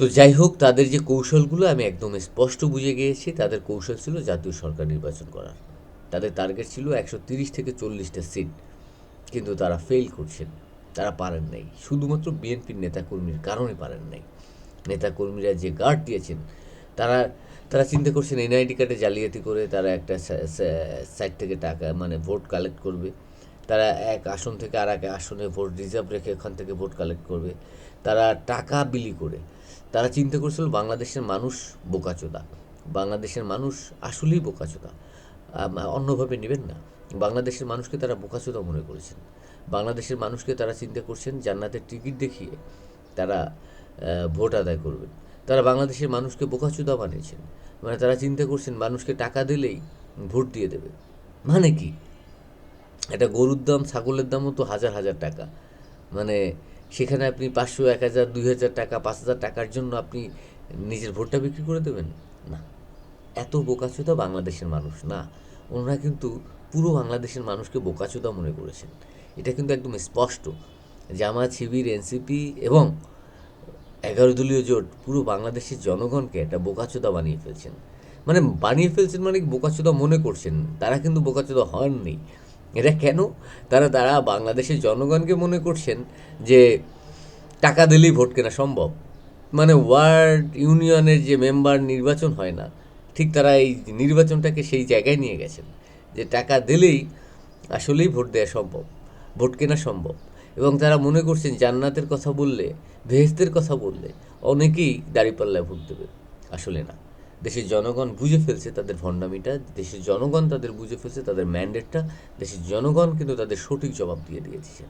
তো যাই হোক, তাদের যে কৌশলগুলো আমি একদম স্পষ্ট বুঝে গিয়েছি। তাদের কৌশল ছিল জাতীয় সরকার নির্বাচন করার। তাদের টার্গেট ছিল 130 থেকে 40টা সিট। কিন্তু তারা ফেল করছেন। তারা পারেন নাই, শুধুমাত্র বিএনপির নেতাকর্মীর কারণে পারেন নাই। নেতাকর্মীরা যে গার্ড দিয়েছেন, তারা তারা চিন্তা করছেন এনআইডি কার্ডে জালিয়াতি করে তারা একটা সাইট থেকে টাকা মানে ভোট কালেক্ট করবে। তারা এক আসন থেকে আর এক আসনে ভোট রিজার্ভ রেখে ওখান থেকে ভোট কালেক্ট করবে। তারা টাকা বিলি করে তারা চিন্তা করেছিল বাংলাদেশের মানুষ বোকাচোদা। বাংলাদেশের মানুষ আসলেই বোকাচোদা, অন্যভাবে নেবেন না। বাংলাদেশের মানুষকে তারা বোকাচোদা মনে করেছেন। বাংলাদেশের মানুষকে তারা চিন্তা করছেন জান্নাতের টিকিট দেখিয়ে তারা ভোট আদায় করবেন। তারা বাংলাদেশের মানুষকে বোকাচোদা বানিয়েছেন। মানে তারা চিন্তা করছেন মানুষকে টাকা দিলেই ভোট দিয়ে দেবে। মানে কি, একটা গরুর দাম ছাগলের দামও তো হাজার হাজার টাকা। মানে সেখানে আপনি 500, 1000, 2000 টাকা, 5000 টাকার জন্য আপনি নিজের ভোটটা বিক্রি করে দেবেন? না, এত বোকাচোদা বাংলাদেশের মানুষ না। ওনারা কিন্তু পুরো বাংলাদেশের মানুষকে বোকাচোদা মনে করেছেন। এটা কিন্তু একদম স্পষ্ট। জামাত, শিবির, এনসিপি এবং 11 দলীয় জোট পুরো বাংলাদেশের জনগণকে একটা বোকাচোদা বানিয়ে ফেলছেন। মানে বানিয়ে ফেলছেন মানে বোকাচোদা মনে করছেন, তারা কিন্তু বোকাচোদা হননি। এটা কেন? তারা বাংলাদেশের জনগণকে মনে করছেন যে টাকা দিলেই ভোট কেনা সম্ভব। মানে ওয়ার্ড ইউনিয়নের যে মেম্বার নির্বাচন হয় না, ঠিক তারা এই নির্বাচনটাকে সেই জায়গায় নিয়ে গেছেন যে টাকা দিলেই আসলেই ভোট দেওয়া সম্ভব, ভোট কেনা সম্ভব। এবং তারা মনে করছেন জান্নাতের কথা বললে, বেহেশতের কথা বললে অনেকেই দাঁড়িপাল্লায় ভোট দেবে। আসলে না, দেশের জনগণ বুঝে ফেলছে তাদের ভণ্ডামিটা, দেশের জনগণ তাদের বুঝে ফেলছে তাদের ম্যান্ডেটটা। দেশের জনগণ কিন্তু তাদের সঠিক জবাব দিয়ে দিয়েছে।